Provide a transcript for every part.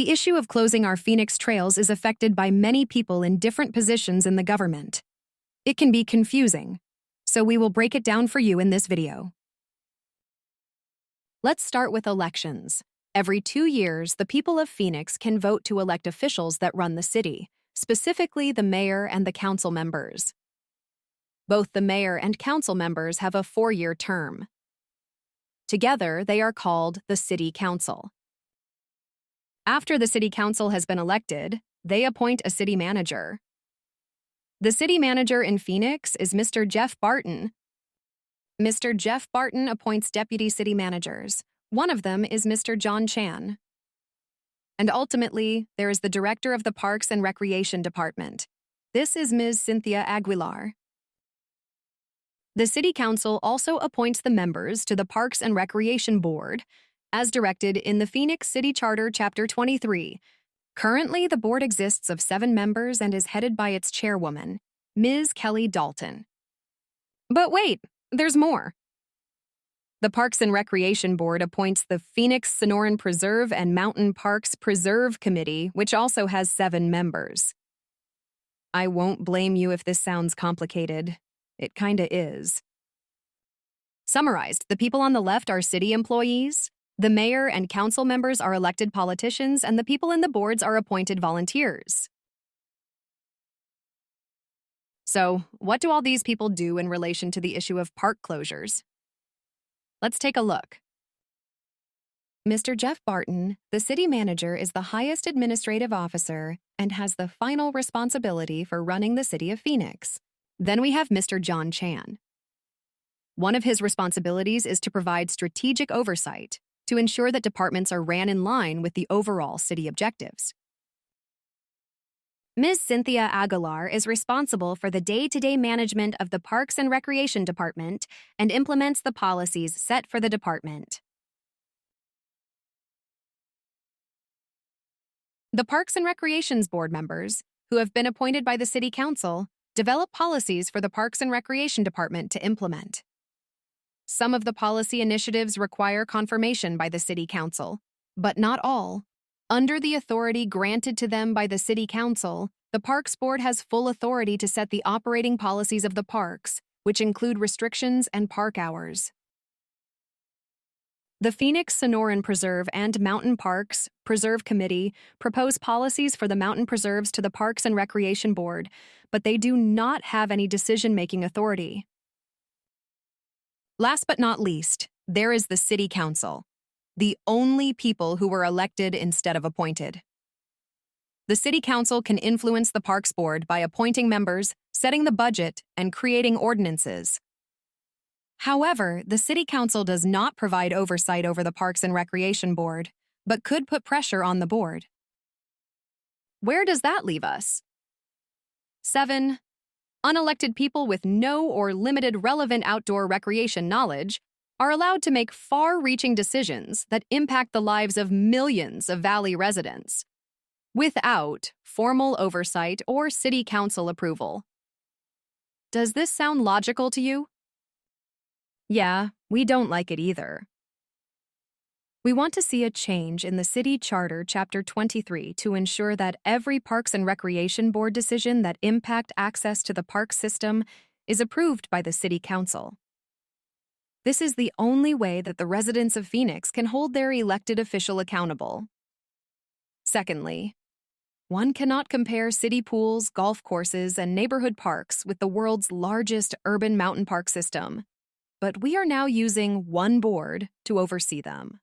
The issue of closing our Phoenix trails is affected by many people in different positions in the government. It can be confusing, so we will break it down for you in this video. Let's start with elections. Every 2 years, the people of Phoenix can vote to elect officials that run the city, specifically the mayor and the council members. Both the mayor and council members have a 4-year term. Together, they are called the City Council. After the City Council has been elected, they appoint a city manager. The city manager in Phoenix is Mr. Jeff Barton. Mr. Jeff Barton appoints deputy city managers. One of them is Mr. John Chan. And ultimately, there is the director of the Parks and Recreation Department. This is Ms. Cynthia Aguilar. The City Council also appoints the members to the Parks and Recreation Board, as directed in the Phoenix City Charter, Chapter 23. Currently, the board exists of 7 members and is headed by its chairwoman, Ms. Kelly Dalton. But wait, there's more. The Parks and Recreation Board appoints the Phoenix Sonoran Preserve and Mountain Parks Preserve Committee, which also has 7 members. I won't blame you if this sounds complicated. It kinda is. Summarized, the people on the left are city employees, the mayor and council members are elected politicians, and the people in the boards are appointed volunteers. So, what do all these people do in relation to the issue of park closures? Let's take a look. Mr. Jeff Barton, the city manager, is the highest administrative officer and has the final responsibility for running the city of Phoenix. Then we have Mr. John Chan. One of his responsibilities is to provide strategic oversight to ensure that departments are ran in line with the overall city objectives. Ms. Cynthia Aguilar is responsible for the day-to-day management of the Parks and Recreation Department and implements the policies set for the department. The Parks and Recreations Board members, who have been appointed by the City Council, develop policies for the Parks and Recreation Department to implement. Some of the policy initiatives require confirmation by the City Council, but not all. Under the authority granted to them by the City Council, the Parks Board has full authority to set the operating policies of the parks, which include restrictions and park hours. The Phoenix Sonoran Preserve and Mountain Parks Preserve Committee propose policies for the mountain preserves to the Parks and Recreation Board, but they do not have any decision-making authority. Last but not least, there is the City Council, the only people who were elected instead of appointed. The City Council can influence the Parks Board by appointing members, setting the budget, and creating ordinances. However, the City Council does not provide oversight over the Parks and Recreation Board, but could put pressure on the board. Where does that leave us? 7. Unelected people with no or limited relevant outdoor recreation knowledge are allowed to make far-reaching decisions that impact the lives of millions of Valley residents, without formal oversight or City Council approval. Does this sound logical to you? Yeah, we don't like it either. We want to see a change in the City Charter, Chapter 23, to ensure that every Parks and Recreation Board decision that impact access to the park system is approved by the City Council. This is the only way that the residents of Phoenix can hold their elected official accountable. Secondly, one cannot compare city pools, golf courses, and neighborhood parks with the world's largest urban mountain park system, but we are now using one board to oversee them.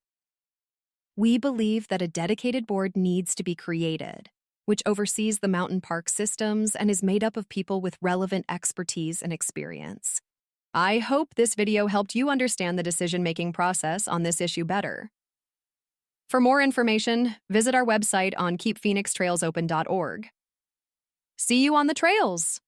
We believe that a dedicated board needs to be created, which oversees the mountain park systems and is made up of people with relevant expertise and experience. I hope this video helped you understand the decision-making process on this issue better. For more information, visit our website on keepphoenixtrailsopen.org. See you on the trails!